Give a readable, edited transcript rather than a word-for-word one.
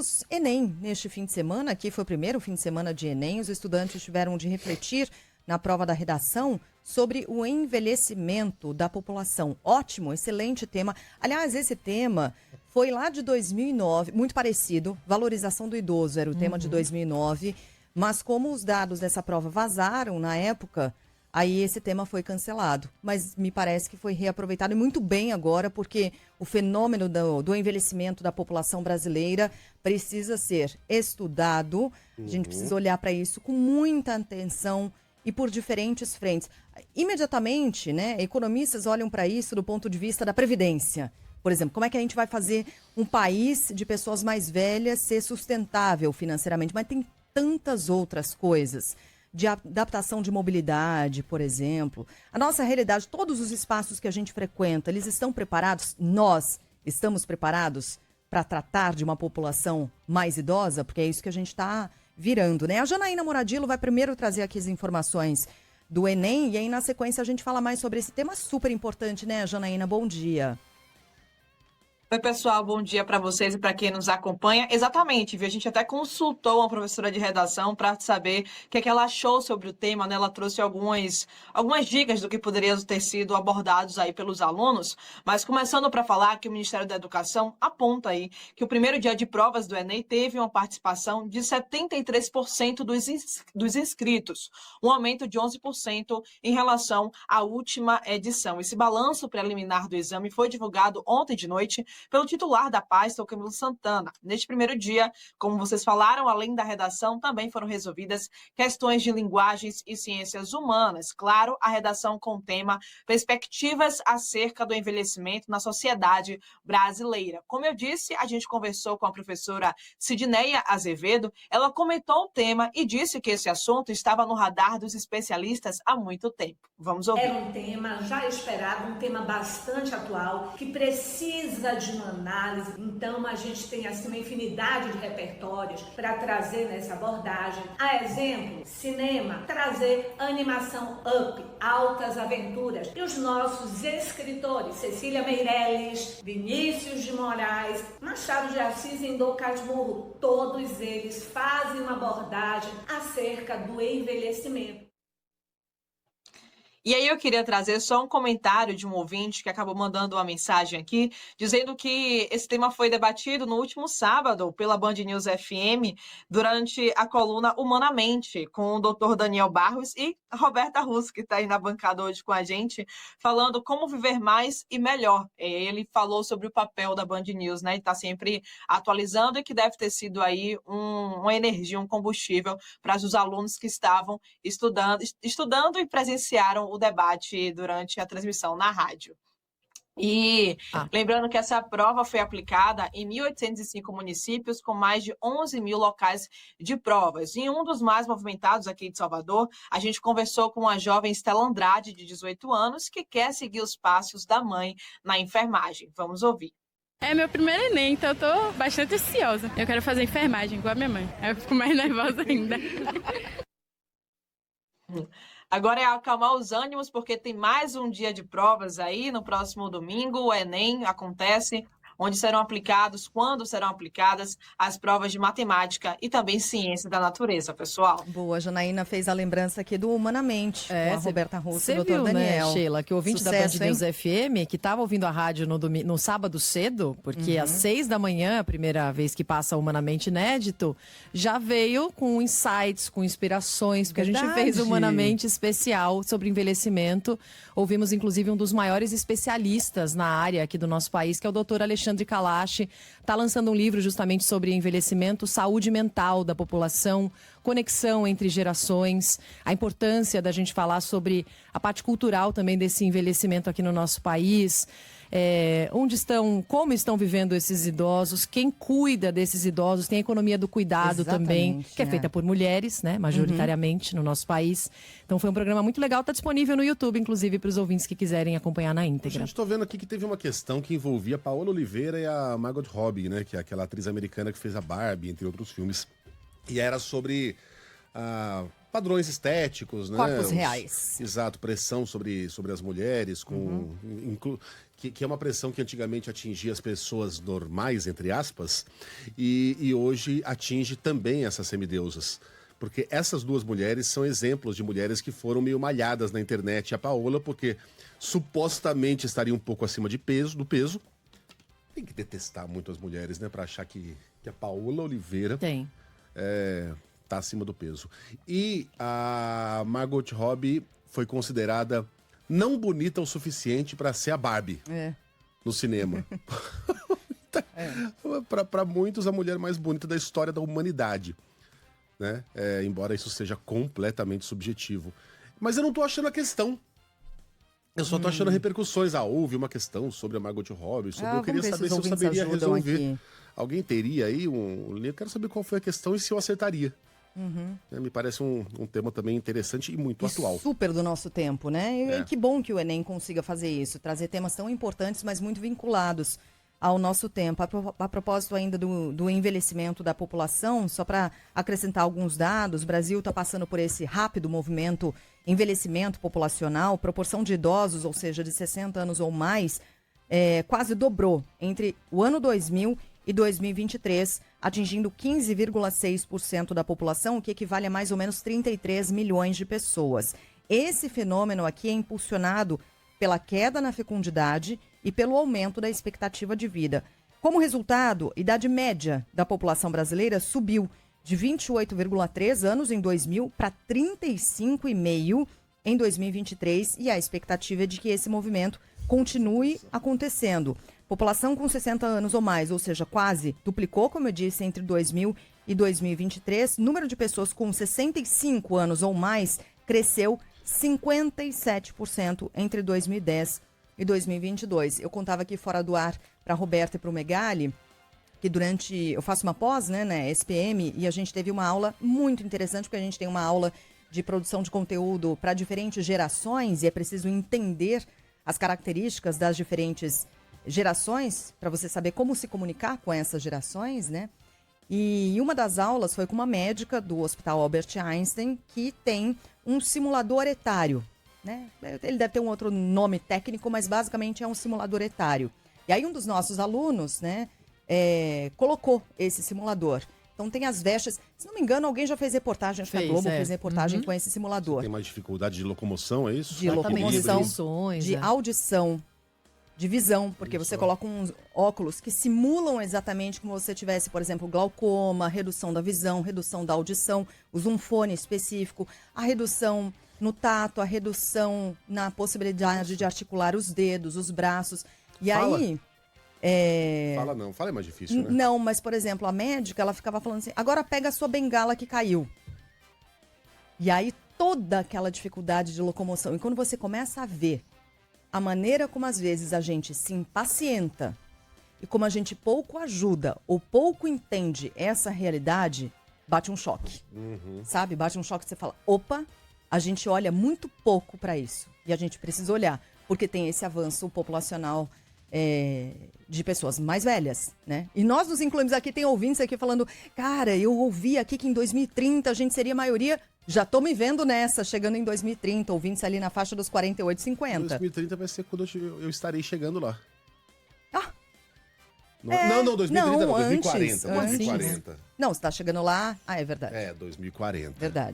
Tivemos Enem neste fim de semana, aqui foi o primeiro fim de semana de Enem. Os estudantes tiveram de refletir na prova da redação sobre o envelhecimento da população. Ótimo, excelente tema. Aliás, esse tema foi lá de 2009, muito parecido. Valorização do idoso era o tema de 2009. Mas como os dados dessa prova vazaram na época, aí esse tema foi cancelado. Mas me parece que foi reaproveitado e muito bem agora, porque o fenômeno do envelhecimento da população brasileira precisa ser estudado. A gente precisa olhar para isso com muita atenção e por diferentes frentes. Imediatamente, né, economistas olham para isso do ponto de vista da previdência. Por exemplo, como é que a gente vai fazer um país de pessoas mais velhas ser sustentável financeiramente? Mas tem tantas outras coisas, de adaptação de mobilidade, por exemplo. A nossa realidade, todos os espaços que a gente frequenta, eles estão preparados? Nós estamos preparados para tratar de uma população mais idosa? Porque é isso que a gente está virando, né? A Janaína Moradillo vai primeiro trazer aqui as informações do Enem e aí na sequência a gente fala mais sobre esse tema super importante, né, Janaína? Bom dia. Oi, pessoal, bom dia para vocês e para quem nos acompanha. Exatamente, viu? A gente até consultou uma professora de redação para saber o que é que ela achou sobre o tema, né? Ela trouxe algumas dicas do que poderiam ter sido abordados aí pelos alunos, mas começando para falar que o Ministério da Educação aponta aí que o primeiro dia de provas do Enem teve uma participação de 73% dos inscritos, um aumento de 11% em relação à última edição. Esse balanço preliminar do exame foi divulgado ontem de noite pelo titular da pasta, o Camilo Santana. Neste primeiro dia, como vocês falaram, além da redação, também foram resolvidas questões de linguagens e ciências humanas. Claro, a redação com o tema Perspectivas acerca do envelhecimento na sociedade brasileira. Como eu disse, a gente conversou com a professora Sidneia Azevedo, ela comentou o tema e disse que esse assunto estava no radar dos especialistas há muito tempo. Vamos ouvir. Era um tema já esperado, um tema bastante atual, que precisa de uma análise. Então, a gente tem assim uma infinidade de repertórios para trazer nessa abordagem. A exemplo, cinema, trazer animação up, altas aventuras. E os nossos escritores, Cecília Meirelles, Vinícius de Moraes, Machado de Assis e Dom Casmurro, todos eles fazem uma abordagem acerca do envelhecimento. E aí eu queria trazer só um comentário de um ouvinte que acabou mandando uma mensagem aqui, dizendo que esse tema foi debatido no último sábado pela Band News FM, durante a coluna Humanamente, com o Dr. Daniel Barros e a Roberta Russo, que está aí na bancada hoje com a gente, falando como viver mais e melhor. Ele falou sobre o papel da Band News, né? E está sempre atualizando e que deve ter sido aí uma energia, um combustível para os alunos que estavam estudando e presenciaram o debate durante a transmissão na rádio. E lembrando que essa prova foi aplicada em 1.805 municípios, com mais de 11 mil locais de provas. Em um dos mais movimentados aqui de Salvador, a gente conversou com a jovem Estela Andrade, de 18 anos, que quer seguir os passos da mãe na enfermagem. Vamos ouvir. É meu primeiro Enem, então eu tô bastante ansiosa. Eu quero fazer enfermagem, igual a minha mãe. Aí eu fico mais nervosa ainda. Agora é acalmar os ânimos, porque tem mais um dia de provas aí. No próximo domingo, o Enem acontece, onde serão aplicados, quando serão aplicadas as provas de matemática e também ciência da natureza, pessoal. Boa, a Janaína fez a lembrança aqui do Humanamente, com a Roberta Russo e o Dr. Viu, Daniel. né, Sheila, que o ouvinte Sucesso, da Band News FM, que estava ouvindo a rádio no sábado cedo, porque às 6 da manhã, a primeira vez que passa Humanamente Inédito, já veio com insights, com inspirações, porque a gente fez Humanamente especial sobre envelhecimento. Ouvimos, inclusive, um dos maiores especialistas na área aqui do nosso país, que é o Dr. Alexandre Kalash. Está lançando um livro justamente sobre envelhecimento, saúde mental da população, conexão entre gerações, a importância da gente falar sobre a parte cultural também desse envelhecimento aqui no nosso país. Onde estão, como estão vivendo esses idosos, quem cuida desses idosos, tem a economia do cuidado também, que é feita por mulheres, né, majoritariamente no nosso país. Então foi um programa muito legal, está disponível no YouTube, inclusive, para os ouvintes que quiserem acompanhar na íntegra. Gente, estou vendo aqui que teve uma questão que envolvia a Paola Oliveira e a Margot Robbie, né, que é aquela atriz americana que fez a Barbie, entre outros filmes. E era sobre padrões estéticos, né? Corpos reais. Exato, pressão sobre as mulheres, que é uma pressão que antigamente atingia as pessoas normais, entre aspas, e hoje atinge também essas semideusas. Porque essas duas mulheres são exemplos de mulheres que foram meio malhadas na internet. A Paola, porque supostamente estaria um pouco acima do peso. Tem que detestar muito as mulheres, né? Pra achar que a Paola Oliveira tá acima do peso. E a Margot Robbie foi considerada não bonita o suficiente para ser a Barbie no cinema. Para muitos, a mulher mais bonita da história da humanidade. Né? Embora isso seja completamente subjetivo. Mas eu não tô achando a questão. Eu só tô achando repercussões. Houve uma questão sobre a Margot Robbie. Eu queria saber se eu saberia resolver. Aqui. Alguém teria aí eu quero saber qual foi a questão e se eu acertaria. Me parece um tema também interessante e muito atual. Super do nosso tempo, né? E que bom que o Enem consiga fazer isso. Trazer temas tão importantes, mas muito vinculados ao nosso tempo. A propósito ainda do envelhecimento da população, só para acrescentar alguns dados, o Brasil está passando por esse rápido movimento envelhecimento populacional, proporção de idosos, ou seja, de 60 anos ou mais, quase dobrou entre o ano 2000 e 2023, atingindo 15,6% da população, o que equivale a mais ou menos 33 milhões de pessoas. Esse fenômeno aqui é impulsionado pela queda na fecundidade e pelo aumento da expectativa de vida. Como resultado, a idade média da população brasileira subiu de 28,3 anos em 2000 para 35,5 em 2023 e a expectativa é de que esse movimento continue acontecendo. População com 60 anos ou mais, ou seja, quase duplicou, como eu disse, entre 2000 e 2023. Número de pessoas com 65 anos ou mais cresceu 57% entre 2010 e 2022. Eu contava aqui fora do ar para a Roberta e para o Megali, que eu faço uma pós, né, na SPM, e a gente teve uma aula muito interessante, porque a gente tem uma aula de produção de conteúdo para diferentes gerações e é preciso entender as características das diferentes gerações, para você saber como se comunicar com essas gerações, né? E uma das aulas foi com uma médica do Hospital Albert Einstein, que tem um simulador etário, né? Ele deve ter um outro nome técnico, mas basicamente é um simulador etário. E aí um dos nossos alunos, né, colocou esse simulador. Então tem as vestes. Se não me engano, alguém já fez reportagem, acho que a Globo fez reportagem com esse simulador. Tem mais dificuldade de locomoção, é isso? De locomoção, de audição, de visão, porque você coloca uns óculos que simulam exatamente como se você tivesse, por exemplo, glaucoma, redução da visão, redução da audição, usa um fone específico, a redução no tato, a redução na possibilidade de articular os dedos, os braços. E aí... Fala é mais difícil, né? Não, mas, por exemplo, a médica, ela ficava falando assim, agora pega a sua bengala que caiu. E aí toda aquela dificuldade de locomoção. E quando você começa a ver a maneira como às vezes a gente se impacienta e como a gente pouco ajuda ou pouco entende essa realidade, bate um choque. Sabe? Bate um choque e você fala, opa, a gente olha muito pouco para isso. E a gente precisa olhar, porque tem esse avanço populacional de pessoas mais velhas, né? E nós nos incluímos aqui, tem ouvintes aqui falando, cara, eu ouvi aqui que em 2030 a gente seria maioria. Já tô me vendo nessa, chegando em 2030, ouvintes ali na faixa dos 48, 50. 2030 vai ser quando eu estarei chegando lá. Não, 2030 não, 2040. Antes. 2040. Não, você tá chegando lá. É verdade. 2040. Verdade.